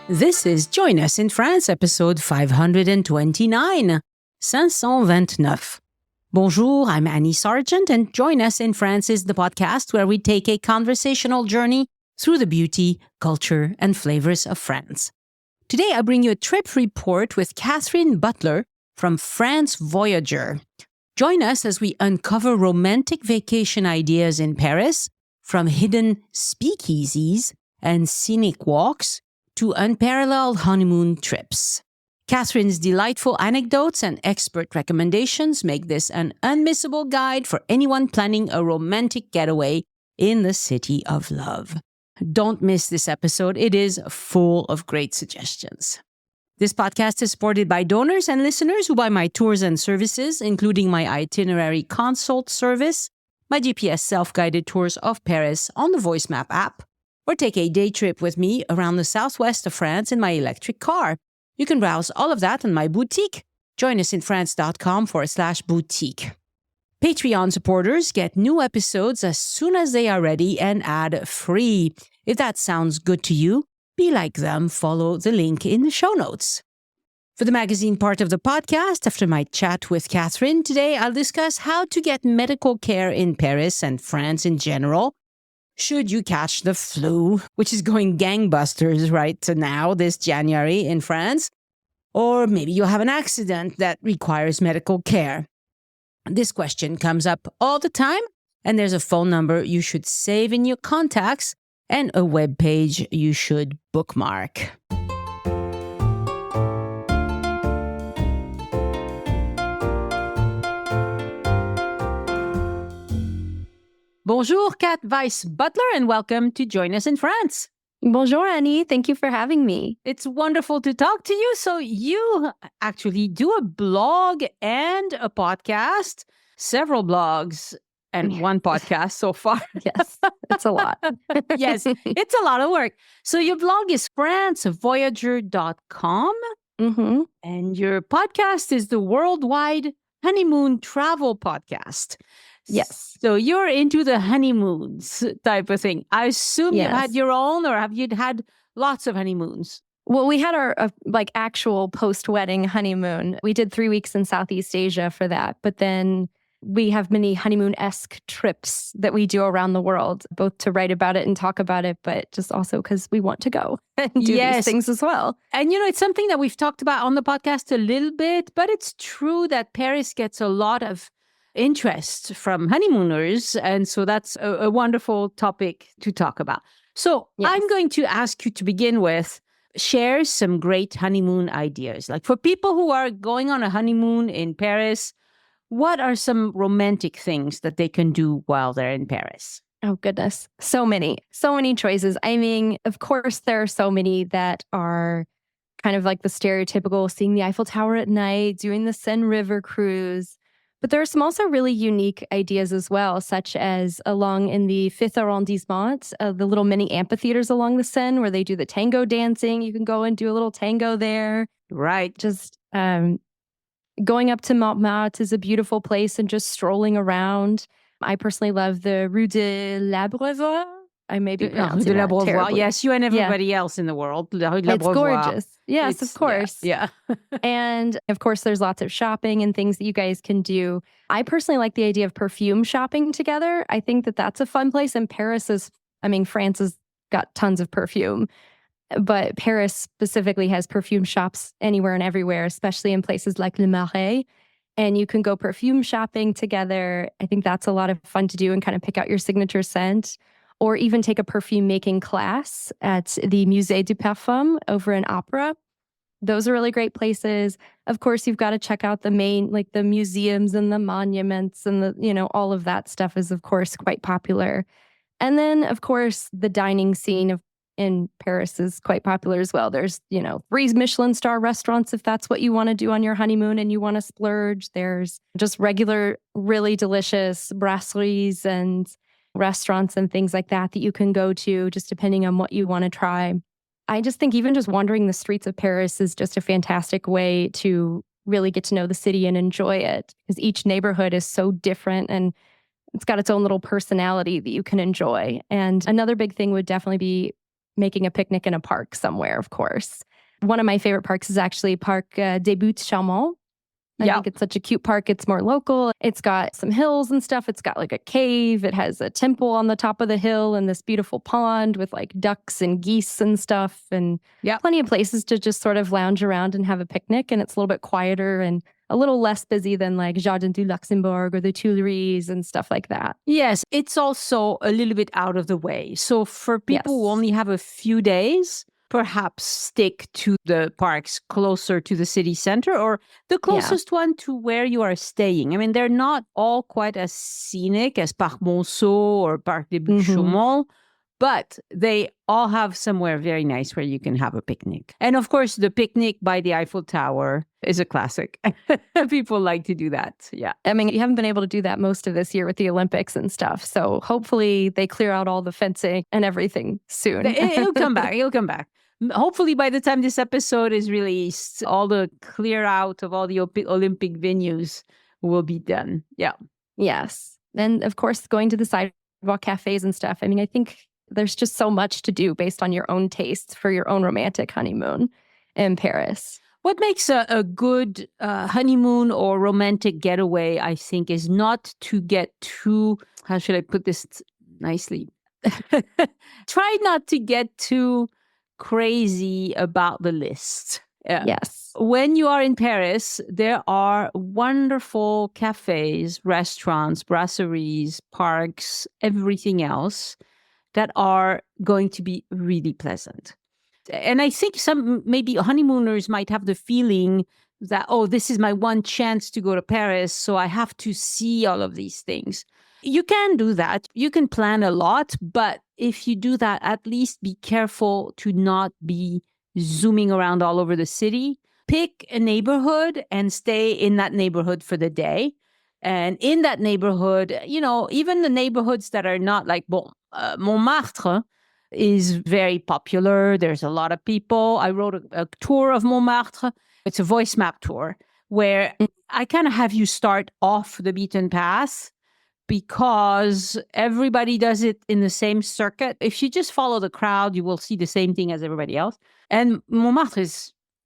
This is Join Us in France, episode 529, 529. Bonjour, I'm Annie Sargent, and Join Us in France is the podcast where we take a conversational journey through the beauty, culture, and flavors of France. Today, I bring you a trip report with Katherine Butler from France Voyager. Join us as we uncover romantic vacation ideas in Paris, from hidden speakeasies and scenic walks to unparalleled honeymoon trips. Katherine's delightful anecdotes and expert recommendations make this an unmissable guide for anyone planning a romantic getaway in the city of love. Don't miss this episode. It is full of great suggestions. This podcast is supported by donors and listeners who buy my tours and services, including my itinerary consult service, my GPS self-guided tours of Paris on the Voice Map app, or take a day trip with me around the southwest of France in my electric car. You can browse all of that on my boutique, joinusinfrance.com/boutique. Patreon supporters get new episodes as soon as they are ready and ad-free. If that sounds good to you, be like them, follow the link in the show notes. For the magazine part of the podcast, after my chat with Katherine today, I'll discuss how to get medical care in Paris and France in general, should you catch the flu, which is going gangbusters right now this January in France, or maybe you have an accident that requires medical care. This question comes up all the time, and there's a phone number you should save in your contacts and a web page you should bookmark. Bonjour, Kat Butler, and welcome to Join Us in France. Bonjour, Annie. Thank you for having me. It's wonderful to talk to you. So you actually do a blog and a podcast, several blogs and one podcast so far. Yes, it's a lot. Yes, it's a lot of work. So your blog is francevoyager.com, and your podcast is the Worldwide Honeymoon Travel Podcast. Yes. So you're into the honeymoons type of thing. I assume you've had your own, or have you had lots of honeymoons? Well, we had our actual post-wedding honeymoon. We did 3 weeks in Southeast Asia for that. But then we have many honeymoon-esque trips that we do around the world, both to write about it and talk about it, but just also because we want to go and do these things as well. And, it's something that we've talked about on the podcast a little bit, but it's true that Paris gets a lot of interest from honeymooners. And so that's a wonderful topic to talk about. So I'm going to ask you to begin with, share some great honeymoon ideas. Like for people who are going on a honeymoon in Paris, what are some romantic things that they can do while they're in Paris? Oh, goodness. So many choices. I mean, of course, there are so many that are kind of like the stereotypical seeing the Eiffel Tower at night, doing the Seine River cruise. But there are some also really unique ideas as well, such as along in the 5th arrondissement, the little mini amphitheaters along the Seine where they do the tango dancing. You can go and do a little tango there. Right. Just going up to Montmartre is a beautiful place and just strolling around. I personally love the Rue de l'Abreuvoir. I may be pronouncing that terribly. Yes, you and everybody else in the world. It's gorgeous. Yes, of course. Yeah. And of course, there's lots of shopping and things that you guys can do. I personally like the idea of perfume shopping together. I think that that's a fun place. And France has got tons of perfume. But Paris specifically has perfume shops anywhere and everywhere, especially in places like Le Marais. And you can go perfume shopping together. I think that's a lot of fun to do and kind of pick out your signature scent. Or even take a perfume making class at the Musée du Parfum over in Opera. Those are really great places. Of course, you've got to check out the main, like the museums and the monuments and all of that stuff is, of course, quite popular. And then, of course, the dining scene in Paris is quite popular as well. There's, 3 Michelin star restaurants if that's what you want to do on your honeymoon and you want to splurge. There's just regular, really delicious brasseries and restaurants and things like that you can go to just depending on what you want to try. I just think even just wandering the streets of Paris is just a fantastic way to really get to know the city and enjoy it because each neighborhood is so different and it's got its own little personality that you can enjoy. And another big thing would definitely be making a picnic in a park somewhere, of course. One of my favorite parks is actually Parc des Buttes-Chaumont. I think it's such a cute park. It's more local. It's got some hills and stuff. It's got like a cave. It has a temple on the top of the hill and this beautiful pond with like ducks and geese and stuff. And plenty of places to just sort of lounge around and have a picnic. And it's a little bit quieter and a little less busy than like Jardin du Luxembourg or the Tuileries and stuff like that. Yes, it's also a little bit out of the way. So for people who only have a few days, perhaps stick to the parks closer to the city center or the closest one to where you are staying. I mean, they're not all quite as scenic as Parc Monceau or Parc des Buttes-Chaumont, but they all have somewhere very nice where you can have a picnic. And of course, the picnic by the Eiffel Tower is a classic. People like to do that. Yeah. I mean, you haven't been able to do that most of this year with the Olympics and stuff. So hopefully they clear out all the fencing and everything soon. It'll come back. It'll come back. Hopefully by the time this episode is released, all the clear out of all the Olympic venues will be done. Yeah. Yes. And of course, going to the sidewalk cafes and stuff. I mean, I think there's just so much to do based on your own tastes for your own romantic honeymoon in Paris. What makes a good honeymoon or romantic getaway, I think, is not to get too, how should I put this nicely? Try not to get too crazy about the list. Yes. When you are in Paris, there are wonderful cafes, restaurants, brasseries, parks, everything else that are going to be really pleasant. And I think some maybe honeymooners might have the feeling that, oh, this is my one chance to go to Paris, so I have to see all of these things. You can do that. You can plan a lot, but if you do that, at least be careful to not be zooming around all over the city. Pick a neighborhood and stay in that neighborhood for the day. And in that neighborhood, you know, even the neighborhoods that are not like, Montmartre is very popular. There's a lot of people. I wrote a tour of Montmartre. It's a voice map tour where I kind of have you start off the beaten path because everybody does it in the same circuit. If you just follow the crowd, you will see the same thing as everybody else. And Montmartre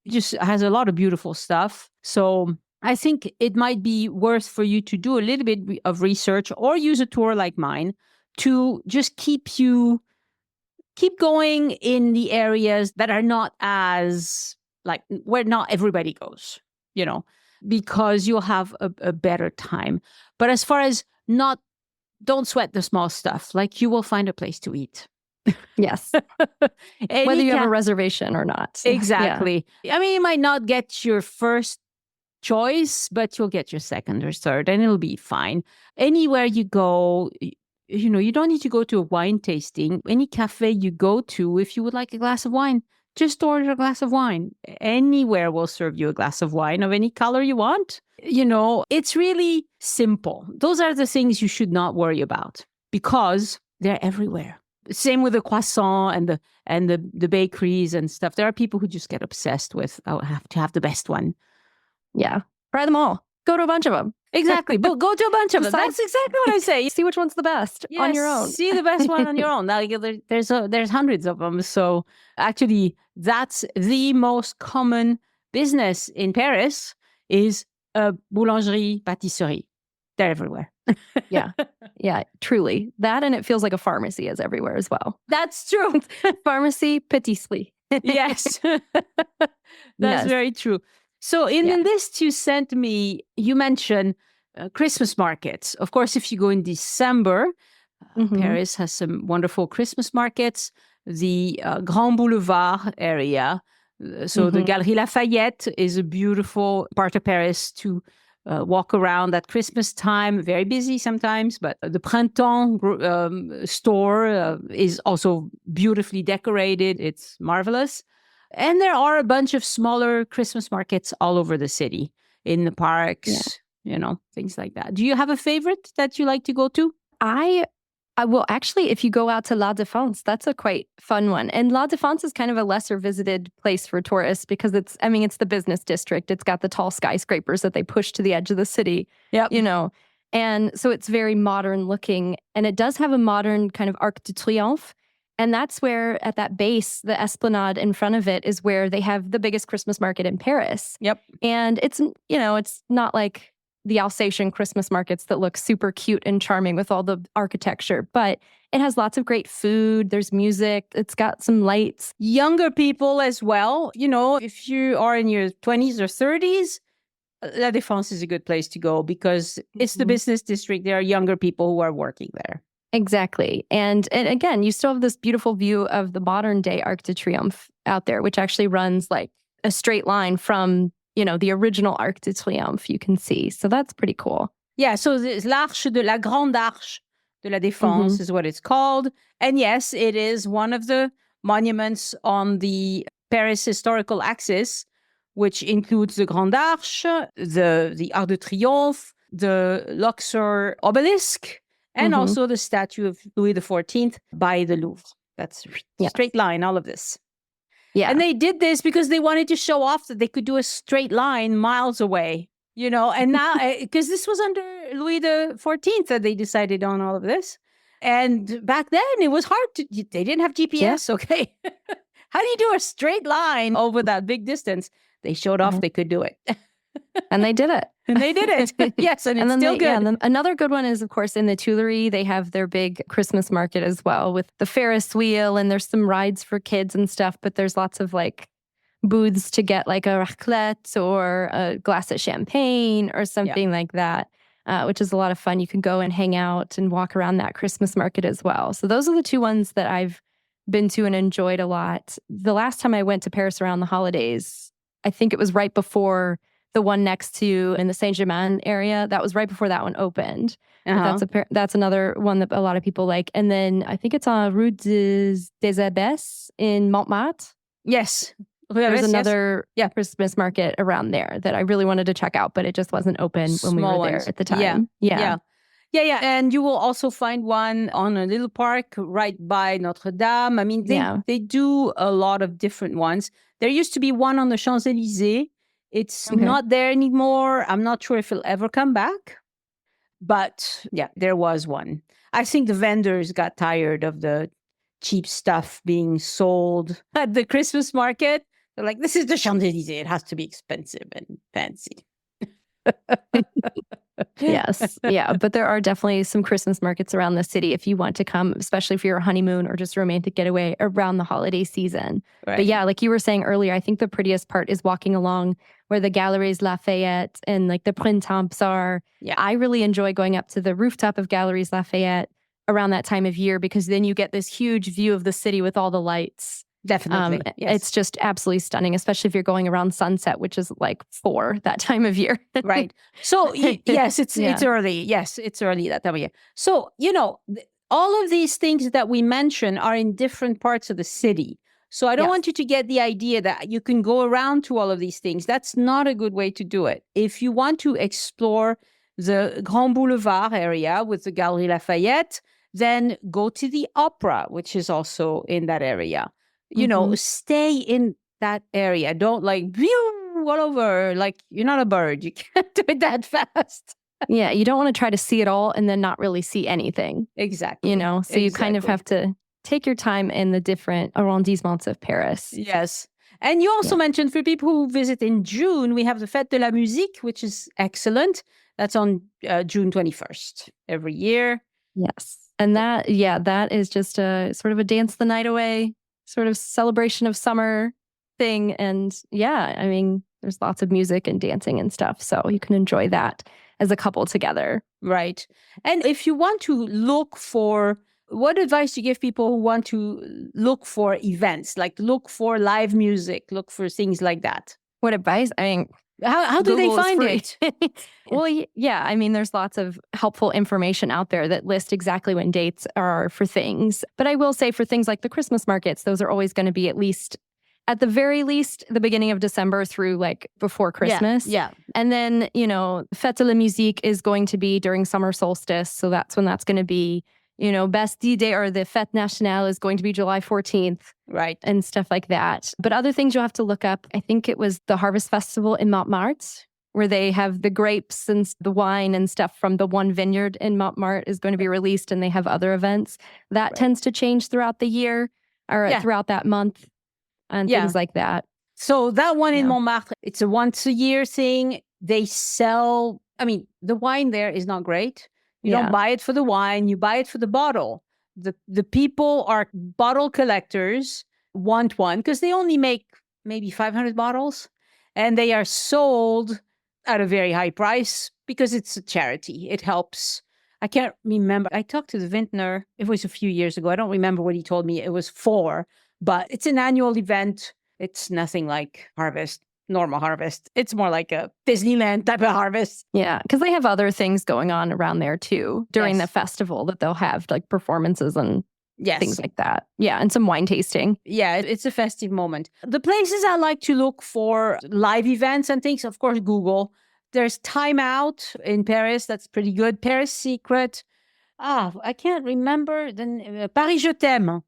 just has a lot of beautiful stuff. So I think it might be worth for you to do a little bit of research or use a tour like mine to just keep going in the areas that are not as, like, where not everybody goes, you know, because you'll have a better time. But as far as don't sweat the small stuff, like you will find a place to eat. Yes. Whether you have a reservation or not. Exactly. Yeah. I mean, you might not get your first choice, but you'll get your second or third and it'll be fine. Anywhere you go, you know, you don't need to go to a wine tasting. Any cafe you go to, if you would like a glass of wine, just order a glass of wine. Anywhere will serve you a glass of wine of any color you want. You know, it's really simple. Those are the things you should not worry about because they're everywhere. Same with the croissant and the bakeries and stuff. There are people who just get obsessed with, I have to have the best one. Yeah. Try them all. Go to a bunch of them. Exactly. But go to a bunch of them. That's exactly what I say. See which one's the best on your own. See the best one on your own. Now, there's hundreds of them. So actually, that's the most common business in Paris is a boulangerie, pâtisserie. They're everywhere. Yeah. Yeah, truly. That and it feels like a pharmacy is everywhere as well. That's true. Pharmacy, pâtisserie. Yes. That's very true. So in the list you sent me, you mentioned Christmas markets. Of course, if you go in December, Paris has some wonderful Christmas markets. The Grand Boulevard area, so the Galerie Lafayette is a beautiful part of Paris to walk around at Christmas time. Very busy sometimes, but the Printemps store is also beautifully decorated. It's marvelous. And there are a bunch of smaller Christmas markets all over the city, in the parks, you know, things like that. Do you have a favorite that you like to go to? I will actually, if you go out to La Défense, that's a quite fun one. And La Défense is kind of a lesser visited place for tourists because it's the business district. It's got the tall skyscrapers that they push to the edge of the city, you know. And so it's very modern looking. And it does have a modern kind of Arc de Triomphe. And that's where, at that base, the esplanade in front of it is where they have the biggest Christmas market in Paris. Yep. And it's, it's not like the Alsatian Christmas markets that look super cute and charming with all the architecture, but it has lots of great food. There's music. It's got some lights. Younger people as well. If you are in your 20s or 30s, La Défense is a good place to go because it's the business district. There are younger people who are working there. Exactly. And again, you still have this beautiful view of the modern day Arc de Triomphe out there, which actually runs like a straight line from, the original Arc de Triomphe you can see. So that's pretty cool. Yeah. So the l'Arche de la Grande Arche de la Défense is what it's called. And yes, it is one of the monuments on the Paris historical axis, which includes the Grande Arche, the Arc de Triomphe, the Luxor obelisk, and also the statue of Louis XIV by the Louvre. That's straight line, all of this. Yeah. And they did this because they wanted to show off that they could do a straight line miles away, and now, because this was under Louis XIV that they decided on all of this. And back then it was hard they didn't have GPS, okay? How do you do a straight line over that big distance? They showed off they could do it. And they did it. Yes, and it's still good. Yeah, and then another good one is, of course, in the Tuileries, they have their big Christmas market as well with the Ferris wheel, and there's some rides for kids and stuff, but there's lots of like booths to get like a raclette or a glass of champagne or something like that, which is a lot of fun. You can go and hang out and walk around that Christmas market as well. So those are the two ones that I've been to and enjoyed a lot. The last time I went to Paris around the holidays, I think it was right before the one next to in the Saint-Germain area. That was right before that one opened. That's another one that a lot of people like. And then I think it's on Rue des Abbesses in Montmartre. Yes. There's another Christmas market around there that I really wanted to check out, but it just wasn't open when we were there at the time. Yeah. And you will also find one on a little park right by Notre Dame. I mean, they do a lot of different ones. There used to be one on the Champs-Élysées. It's not there anymore. I'm not sure if it'll ever come back. But there was one. I think the vendors got tired of the cheap stuff being sold at the Christmas market. They're like, this is the Champs-Élysées. It has to be expensive and fancy. Yes. Yeah. But there are definitely some Christmas markets around the city if you want to come, especially for your honeymoon or just a romantic getaway around the holiday season. Right. But yeah, like you were saying earlier, I think the prettiest part is walking along where the Galeries Lafayette and like the Printemps are. Yeah. I really enjoy going up to the rooftop of Galeries Lafayette around that time of year because then you get this huge view of the city with all the lights. Definitely. Yes. It's just absolutely stunning, especially if you're going around sunset, which is like 4 that time of year. Right. So yes, it's early. Yes, it's early that time of year. So, all of these things that we mention are in different parts of the city. So I don't want you to get the idea that you can go around to all of these things. That's not a good way to do it. If you want to explore the Grand Boulevard area with the Galeries Lafayette, then go to the Opera, which is also in that area. Stay in that area. Don't like view all over. Like you're not a bird. You can't do it that fast. Yeah, you don't want to try to see it all and then not really see anything. Exactly. So you kind of have to take your time in the different arrondissements of Paris. Yes. And you also mentioned for people who visit in June, we have the Fête de la Musique, which is excellent. That's on June 21st every year. Yes. And that is just a sort of a dance the night away sort of celebration of summer thing. And there's lots of music and dancing and stuff. So you can enjoy that as a couple together. Right. And if you want to look for, what advice do you give people who want to look for events, like look for live music, look for things like that? What advice? How do they find it? Well, yeah. There's lots of helpful information out there that list exactly when dates are for things. But I will say for things like the Christmas markets, those are always going to be at the very least, the beginning of December through like before Christmas. Yeah. And then, Fête de la Musique is going to be during summer solstice. So that's when that's going to be. Bastille Day or the Fête Nationale is going to be July 14th. Right. And stuff like that. But other things you'll have to look up. I think it was the Harvest Festival in Montmartre where they have the grapes and the wine and stuff from the one vineyard in Montmartre is going to be released, and they have other events. That tends to change throughout the year or throughout that month and things like that. So that one in Montmartre, it's a once a year thing. They sell, the wine there is not great. You don't buy it for the wine, you buy it for the bottle. The people are bottle collectors, want one, because they only make maybe 500 bottles, and they are sold at a very high price because it's a charity. It helps. I can't remember. I talked to the vintner. It was a few years ago. I don't remember what he told me it was for, but it's an annual event. It's nothing like normal harvest. It's more like a Disneyland type of harvest. Yeah, because they have other things going on around there too during the festival that they'll have like performances and things like that. Yeah, and some wine tasting. Yeah, it's a festive moment. The places I like to look for live events and things, of course, Google. There's Time Out in Paris. That's pretty good. Paris Secret. I can't remember. Paris Je t'aime.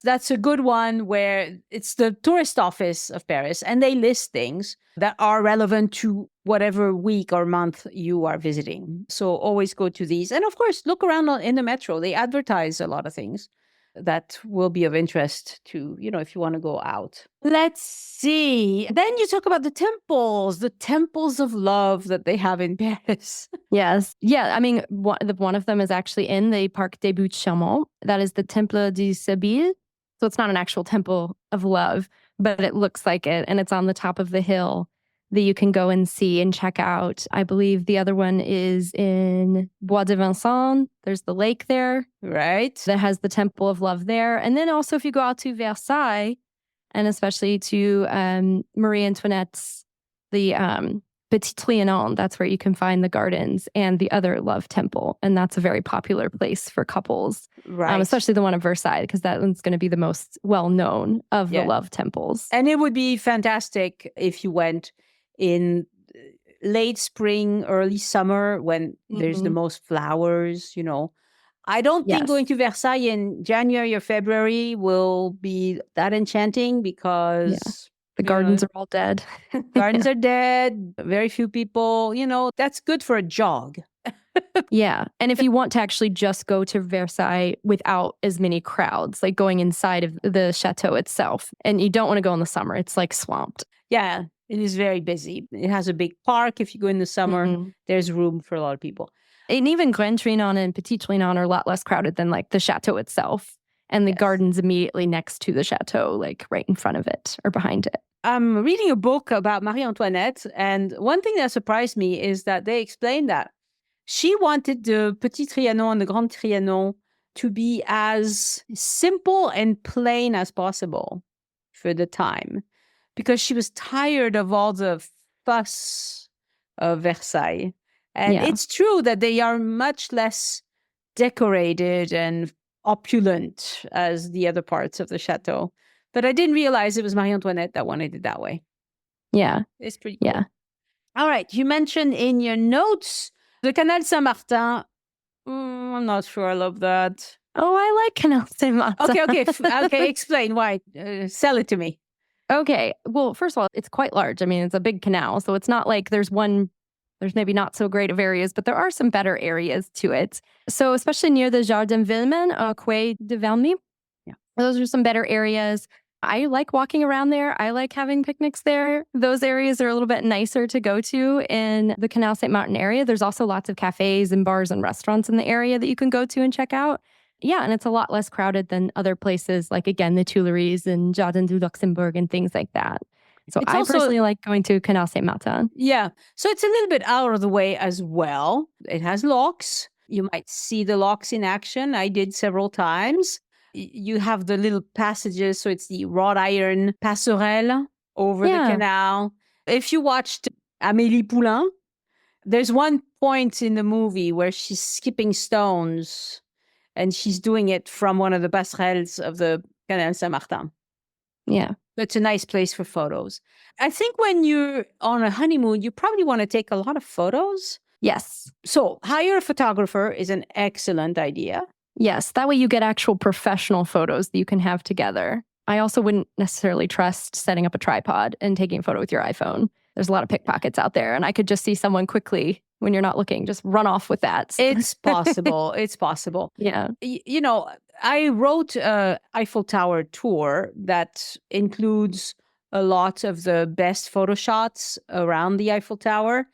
That's a good one where it's the tourist office of Paris, and they list things that are relevant to whatever week or month you are visiting. So always go to these. And of course, look around in the metro. They advertise a lot of things that will be of interest to, if you want to go out. Let's see. Then you talk about the temples of love that they have in Paris. Yes. Yeah. One of them is actually in the Parc des Buttes-Chaumont. That is the Temple du Sibylle. So it's not an actual temple of love, but it looks like it. And it's on the top of the hill that you can go and see and check out. I believe the other one is in Bois de Vincennes. There's the lake there. Right. That has the Temple of Love there. And then also if you go out to Versailles, and especially to Marie Antoinette's, the Petit Trianon, that's where you can find the gardens and the other love temple. And that's a very popular place for couples, right? Especially the one at Versailles, because that one's going to be the most well-known of the love temples. And it would be fantastic if you went in late spring, early summer, when there's the most flowers, I don't think going to Versailles in January or February will be that enchanting because... The gardens are all dead. Gardens are dead. Very few people, that's good for a jog. Yeah. And if you want to actually just go to Versailles without as many crowds, like going inside of the chateau itself, and you don't want to go in the summer, it's like swamped. Yeah, it is very busy. It has a big park. If you go in the summer, there's room for a lot of people. And even Grand Trianon and Petit Trianon are a lot less crowded than like the chateau itself. And the gardens immediately next to the chateau, like right in front of it or behind it. I'm reading a book about Marie Antoinette, and one thing that surprised me is that they explained that she wanted the Petit Trianon and the Grand Trianon to be as simple and plain as possible for the time, because she was tired of all the fuss of Versailles. And it's true that they are much less decorated and opulent as the other parts of the chateau. But I didn't realize it was Marie Antoinette that wanted it that way. Yeah. It's pretty cool. Yeah. All right. You mentioned in your notes the Canal Saint-Martin. I'm not sure I love that. Oh, I like Canal Saint-Martin. Okay. Explain why. Sell it to me. Okay. Well, first of all, it's quite large. It's a big canal. So it's not like there's maybe not so great of areas, but there are some better areas to it. So especially near the Jardin Villemin, Quai de Valmy. Yeah. Those are some better areas. I like walking around there. I like having picnics there. Those areas are a little bit nicer to go to in the Canal Saint-Martin area. There's also lots of cafes and bars and restaurants in the area that you can go to and check out. Yeah, and it's a lot less crowded than other places like, again, the Tuileries and Jardin du Luxembourg and things like that. So I personally like going to Canal Saint-Martin. Yeah. So it's a little bit out of the way as well. It has locks. You might see the locks in action. I did several times. You have the little passages. So it's the wrought iron passerelle over the canal. If you watched Amélie Poulain, there's one point in the movie where she's skipping stones and she's doing it from one of the passerelles of the Canal Saint-Martin. Yeah. It's a nice place for photos. I think when you're on a honeymoon, you probably want to take a lot of photos. Yes. So hire a photographer is an excellent idea. Yes. That way you get actual professional photos that you can have together. I also wouldn't necessarily trust setting up a tripod and taking a photo with your iPhone. there's a lot of pickpockets out there. And I could just see someone quickly, when you're not looking, just run off with that. It's possible. It's possible. Yeah. You know, I wrote a Eiffel Tower tour that includes a lot of the best photo shots around the Eiffel Tower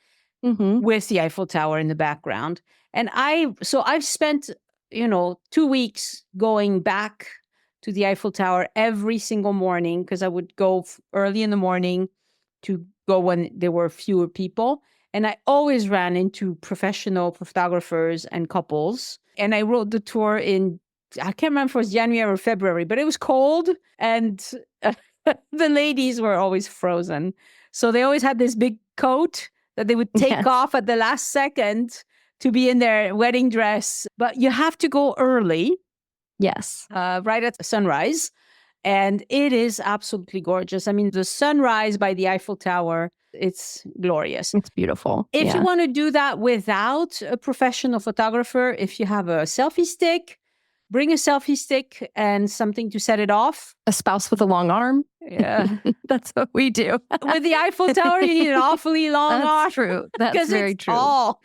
with the Eiffel Tower in the background. And I've spent, 2 weeks going back to the Eiffel Tower every single morning, because I would go early in the morning to go when there were fewer people. And I always ran into professional photographers and couples. And I wrote the tour I can't remember if it was January or February, but it was cold. And the ladies were always frozen. So they always had this big coat that they would take off at the last second to be in their wedding dress. But you have to go early. Yes. Right at sunrise. And it is absolutely gorgeous. I mean, the sunrise by the Eiffel Tower, it's glorious. It's beautiful. If you want to do that without a professional photographer, if you have a selfie stick, bring a selfie stick and something to set it off. A spouse with a long arm. Yeah. That's what we do. With the Eiffel Tower, you need an awfully long arm. That's true. That's very true.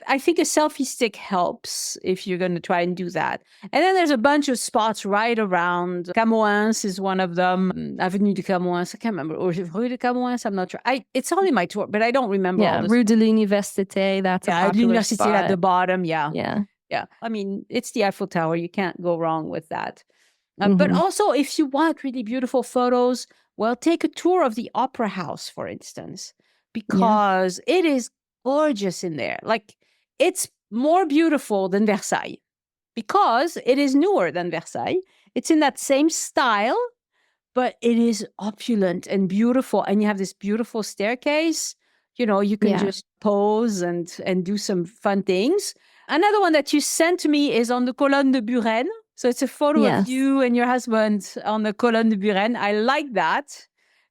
I think a selfie stick helps if you're going to try and do that. And then there's a bunch of spots right around. Camoens is one of them. Avenue de Camoens. I can't remember. Or Rue de Camoens. I'm not sure. It's all in my tour, but I don't remember. Yeah, Rue de l'Université. That's a popular L'Université spot. at the bottom. Yeah. Yeah. Yeah. I mean, it's the Eiffel Tower. You can't go wrong with that. But also, if you want really beautiful photos, well, take a tour of the Opera House, for instance, because it is gorgeous in there. Like, it's more beautiful than Versailles because it is newer than Versailles. It's in that same style, but it is opulent and beautiful. And you have this beautiful staircase. You can just pose and do some fun things. Another one that you sent to me is on the Colonne de Buren. So it's a photo of you and your husband on the Colonne de Buren. I like that.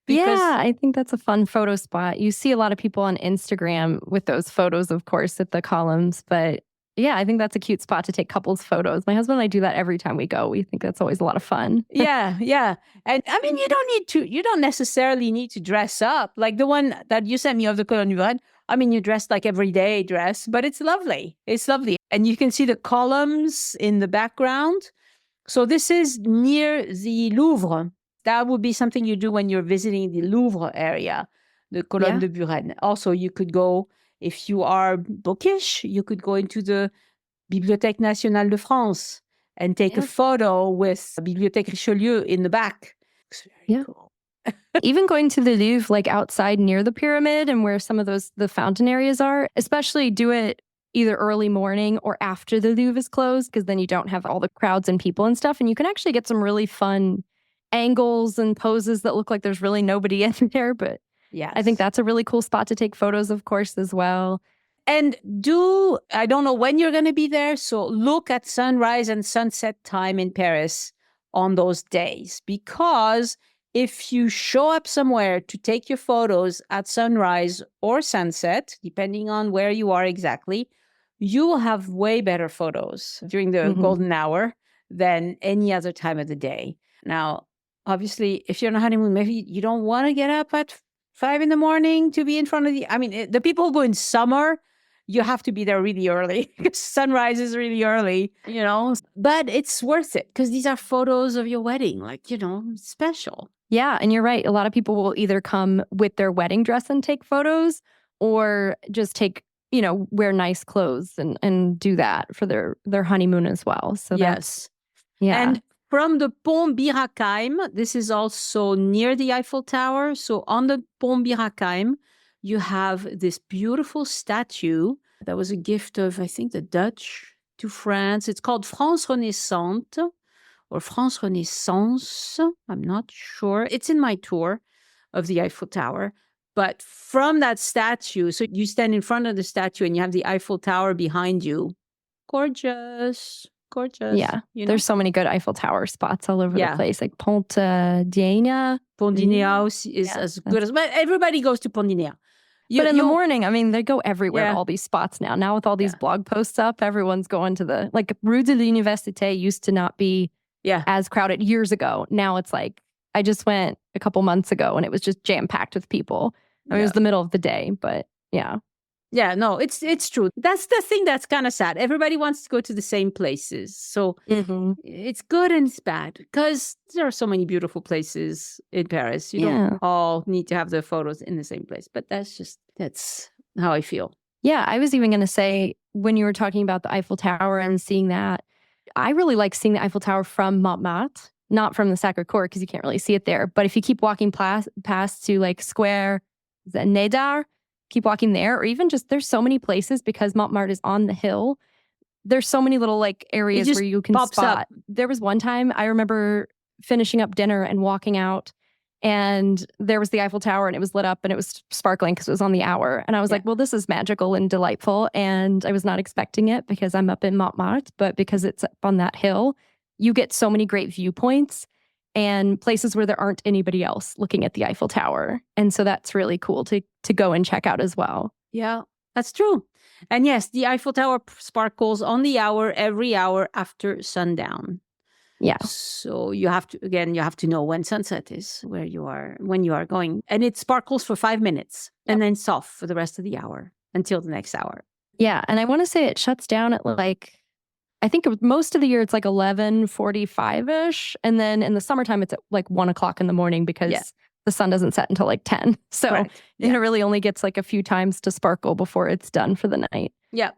Yeah, I think that's a fun photo spot. You see a lot of people on Instagram with those photos, of course, at the columns. But yeah, I think that's a cute spot to take couples photos. My husband and I do that every time we go. We think that's always a lot of fun. Yeah. And I mean, you don't necessarily need to dress up. Like the one that you sent me of the Colonne de Buren. I mean, you dress like everyday dress, but it's lovely. It's lovely. And you can see the columns in the background. So this is near the Louvre. That would be something you do when you're visiting the Louvre area, the Colonne de Buren. Also, you could go, if you are bookish, you could go into the Bibliothèque Nationale de France and take a photo with Bibliothèque Richelieu in the back. It's very cool. Even going to the Louvre, like outside near the pyramid and where some of the fountain areas are, especially do it either early morning or after the Louvre is closed, because then you don't have all the crowds and people and stuff. And you can actually get some really fun angles and poses that look like there's really nobody in there. But I think that's a really cool spot to take photos, of course, as well. And I don't know when you're going to be there, so look at sunrise and sunset time in Paris on those days, because if you show up somewhere to take your photos at sunrise or sunset, depending on where you are exactly, you will have way better photos during the golden hour than any other time of the day. Now, obviously, if you're on a honeymoon, maybe you don't want to get up at 5 a.m. to be in front of the people who go in summer, you have to be there really early because sunrise is really early, but it's worth it because these are photos of your wedding, special. Yeah. And you're right. A lot of people will either come with their wedding dress and take photos, or just wear nice clothes and do that for their honeymoon as well. So yes. Yeah. And from the Pont Bir-Hakeim, this is also near the Eiffel Tower. So on the Pont Bir-Hakeim, you have this beautiful statue that was a gift of, I think, the Dutch to France. It's called France Renaissante or France Renaissance. I'm not sure. It's in my tour of the Eiffel Tower. But from that statue, so you stand in front of the statue and you have the Eiffel Tower behind you. Gorgeous. Yeah. There's so many good Eiffel Tower spots all over the place, like Pont d'Iéna. Pont d'Iéna is as good as, but everybody goes to Pont d'Iéna. But in the morning, I mean, they go everywhere, all these spots now. Now with all these blog posts up, everyone's going to Rue de l'Université used to not be as crowded years ago. Now it's like, I just went a couple months ago and it was just jam-packed with people. I mean, it was the middle of the day, but yeah. Yeah, no, it's true. That's the thing that's kind of sad. Everybody wants to go to the same places. So it's good and it's bad because there are so many beautiful places in Paris. You don't all need to have the photos in the same place. But that's how I feel. Yeah, I was even going to say, when you were talking about the Eiffel Tower and seeing that, I really like seeing the Eiffel Tower from Montmartre, not from the Sacré-Cœur because you can't really see it there. But if you keep walking past to like Square Nedar, keep walking there, or even just there's so many places because Montmartre is on the hill. There's so many little like areas where you can spot. Up. There was one time I remember finishing up dinner and walking out, and there was the Eiffel Tower and it was lit up and it was sparkling because it was on the hour. And I was like, well, this is magical and delightful. And I was not expecting it because I'm up in Montmartre, but because it's up on that hill, you get so many great viewpoints and places where there aren't anybody else looking at the Eiffel Tower. And so that's really cool to go and check out as well. Yeah, that's true. And yes, the Eiffel Tower sparkles on the hour, every hour after sundown. Yeah. So you have to know when sunset is, when you are going. And it sparkles for 5 minutes and then it's off for the rest of the hour until the next hour. Yeah. And I want to say it shuts down at I think most of the year it's like 11:45-ish. And then in the summertime, it's at like 1 o'clock in the morning because the sun doesn't set until like 10. So it really only gets like a few times to sparkle before it's done for the night. Yeah.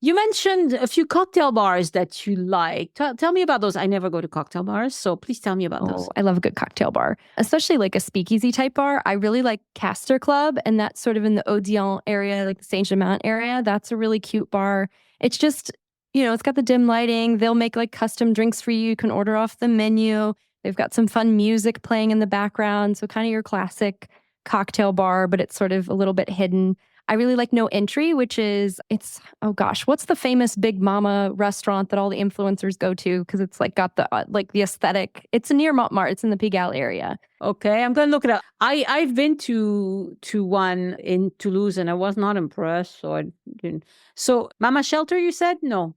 You mentioned a few cocktail bars that you like. Tell me about those. I never go to cocktail bars, so please tell me about those. I love a good cocktail bar, especially like a speakeasy type bar. I really like Castor Club, and that's sort of in the Odeon area, like the Saint-Germain area. That's a really cute bar. It's just, it's got the dim lighting. They'll make like custom drinks for you. You can order off the menu. They've got some fun music playing in the background. So kind of your classic cocktail bar, but it's sort of a little bit hidden. I really like No Entry, which is, what's the famous Big Mama restaurant that all the influencers go to? Because it's like got the the aesthetic. It's near Montmartre. It's in the Pigalle area. Okay, I'm going to look it up. I've been to one in Toulouse and I was not impressed. So I didn't. So Mama Shelter, you said? No.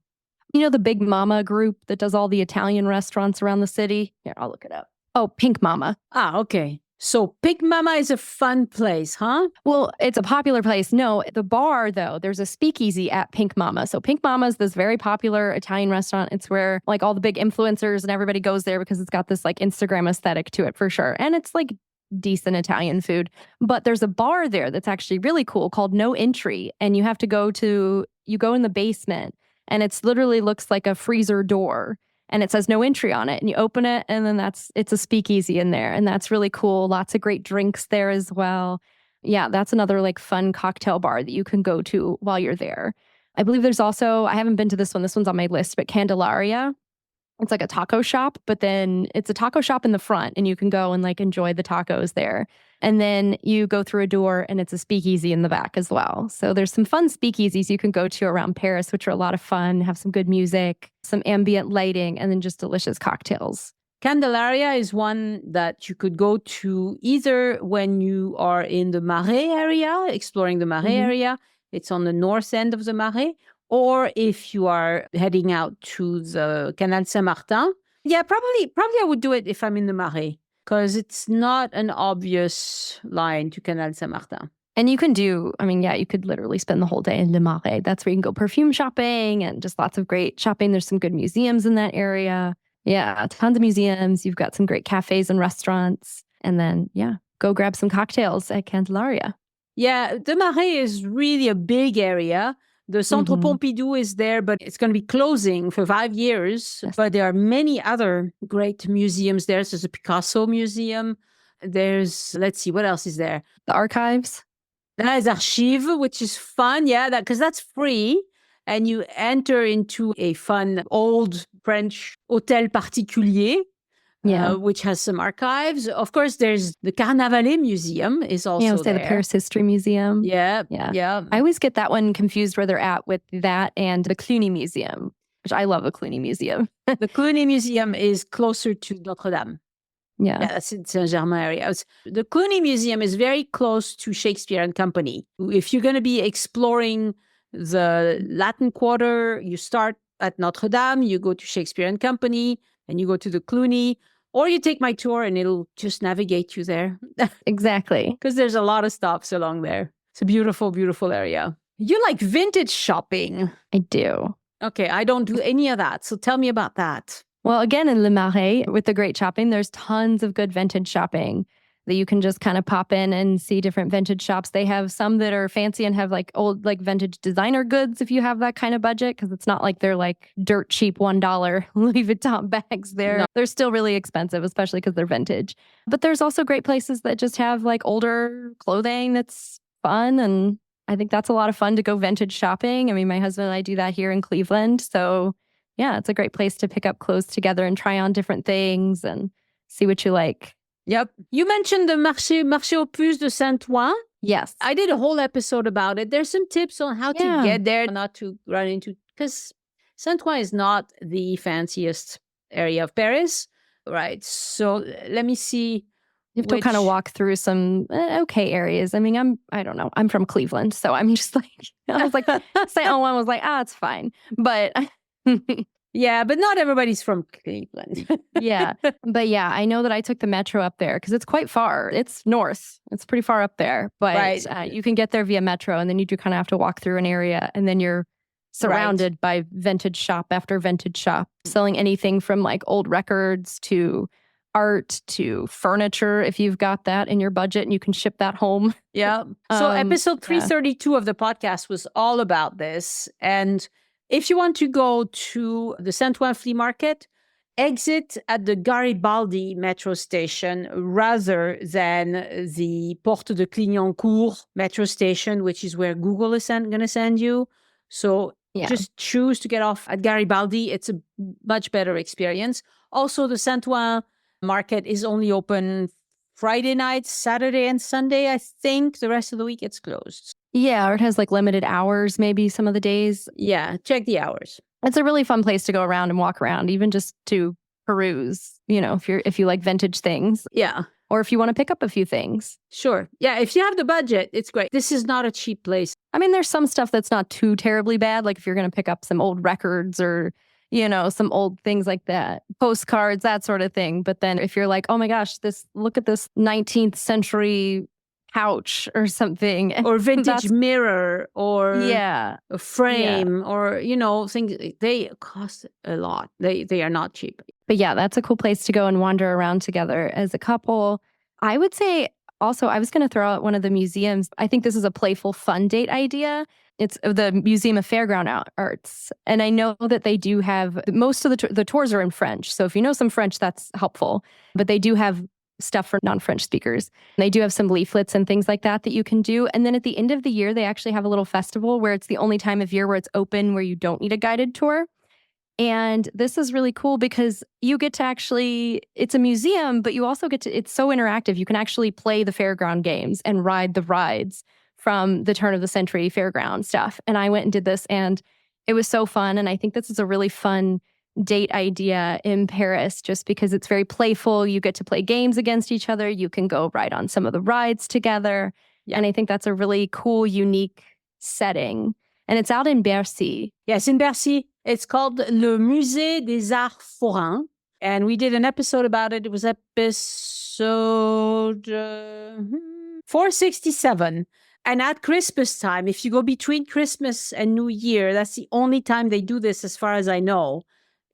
You know the Big Mama group that does all the Italian restaurants around the city? Here, I'll look it up. Oh, Pink Mama. Ah, okay. So Pink Mama is a fun place, huh? Well, it's a popular place. No, the bar, though, there's a speakeasy at Pink Mama. So Pink Mama is this very popular Italian restaurant. It's where like all the big influencers and everybody goes there because it's got this like Instagram aesthetic to it for sure. And it's like decent Italian food. But there's a bar there that's actually really cool called No Entry. And you go in the basement and it's literally looks like a freezer door. And it says no entry on it. And you open it, and then it's a speakeasy in there. And that's really cool. Lots of great drinks there as well. Yeah, that's another like fun cocktail bar that you can go to while you're there. I believe there's also, I haven't been to this one. This one's on my list, but Candelaria. It's like a taco shop, but then it's a taco shop in the front and you can go and like enjoy the tacos there. And then you go through a door and it's a speakeasy in the back as well. So there's some fun speakeasies you can go to around Paris, which are a lot of fun, have some good music, some ambient lighting, and then just delicious cocktails. Candelaria is one that you could go to either when you are in the Marais area, exploring the Marais area. It's on the north end of the Marais. Or if you are heading out to the Canal Saint-Martin. Yeah, probably I would do it if I'm in the Marais because it's not an obvious line to Canal Saint-Martin. And you can you could literally spend the whole day in the Marais. That's where you can go perfume shopping and just lots of great shopping. There's some good museums in that area. Yeah, tons of museums. You've got some great cafes and restaurants. And then, go grab some cocktails at Candelaria. Yeah, the Marais is really a big area. The Centre Pompidou is there, but it's going to be closing for 5 years. Yes. But there are many other great museums there. So there's a Picasso museum. There's, let's see, what else is there? The archives. There's Archives, which is fun. Yeah, because that's free. And you enter into a fun old French hôtel particulier. Which has some archives. Of course, there's the Carnavalet Museum is also there. The Paris History Museum. Yeah. I always get that one confused where they're at with that and the Cluny Museum, which I love the Cluny Museum. The Cluny Museum is closer to Notre Dame. Yeah, that's in Saint-Germain area. The Cluny Museum is very close to Shakespeare and Company. If you're going to be exploring the Latin Quarter, you start at Notre Dame, you go to Shakespeare and Company, and you go to the Cluny. Or you take my tour and it'll just navigate you there. Exactly. Because there's a lot of stops along there. It's a beautiful, beautiful area. You like vintage shopping. I do. Okay, I don't do any of that. So tell me about that. Well, again, in Le Marais, with the great shopping, there's tons of good vintage shopping that you can just kind of pop in and see different vintage shops. They have some that are fancy and have like old, like vintage designer goods if you have that kind of budget, because it's not like they're like dirt cheap $1 Louis Vuitton bags. They're still really expensive, especially because they're vintage. But there's also great places that just have like older clothing that's fun. And I think that's a lot of fun to go vintage shopping. I mean, my husband and I do that here in Cleveland. So yeah, it's a great place to pick up clothes together and try on different things and see what you like. Yep. You mentioned the Marché aux Puces de Saint-Ouen. Yes. I did a whole episode about it. There's some tips on how to get there, not to run into, because Saint-Ouen is not the fanciest area of Paris, right? So let me see. You have to kind of walk through some okay areas. I mean, I don't know. I'm from Cleveland, so I'm just like, I was like, Saint-Ouen was like, it's fine. But yeah, but not everybody's from Cleveland. Yeah. But yeah, I know that I took the metro up there because it's quite far. It's north. It's pretty far up there. But you can get there via metro, and then you do kind of have to walk through an area, and then you're surrounded by vintage shop after vintage shop, selling anything from like old records to art to furniture if you've got that in your budget and you can ship that home. Yeah. So episode 332 of the podcast was all about this. And if you want to go to the Saint-Ouen flea market, exit at the Garibaldi metro station rather than the Porte de Clignancourt metro station, which is where Google is going to send you. So just choose to get off at Garibaldi. It's a much better experience. Also, the Saint-Ouen market is only open Friday nights, Saturday and Sunday, I think. The rest of the week it's closed. Yeah, or it has like limited hours maybe some of the days. Yeah, check the hours. It's a really fun place to go around and walk around, even just to peruse, if you like vintage things. Yeah. Or if you want to pick up a few things. Sure. Yeah, if you have the budget, it's great. This is not a cheap place. I mean, there's some stuff that's not too terribly bad, like if you're going to pick up some old records or some old things like that, postcards, that sort of thing. But then if you're like, oh my gosh, look at this 19th century couch or something. Or vintage mirror or a frame or, things, they cost a lot. They are not cheap. But yeah, that's a cool place to go and wander around together as a couple. I would say also, I was going to throw out one of the museums. I think this is a playful, fun date idea. It's the Museum of Fairground Arts. And I know that they do have, most of the tours are in French. So if you know some French, that's helpful. But they do have stuff for non-French speakers. And they do have some leaflets and things like that you can do. And then at the end of the year, they actually have a little festival where it's the only time of year where it's open, where you don't need a guided tour. And this is really cool because you get to actually, it's a museum, but you also get to, it's so interactive. You can actually play the fairground games and ride the rides from the turn of the century fairground stuff. And I went and did this and it was so fun. And I think this is a really fun date idea in Paris just because it's very playful. You get to play games against each other. You can go ride on some of the rides together. Yeah. And I think that's a really cool, unique setting. And it's out in Bercy. Yes, in Bercy. It's called Le Musée des Arts Forains. And we did an episode about it. It was episode 467. And at Christmas time, if you go between Christmas and New Year, that's the only time they do this as far as I know.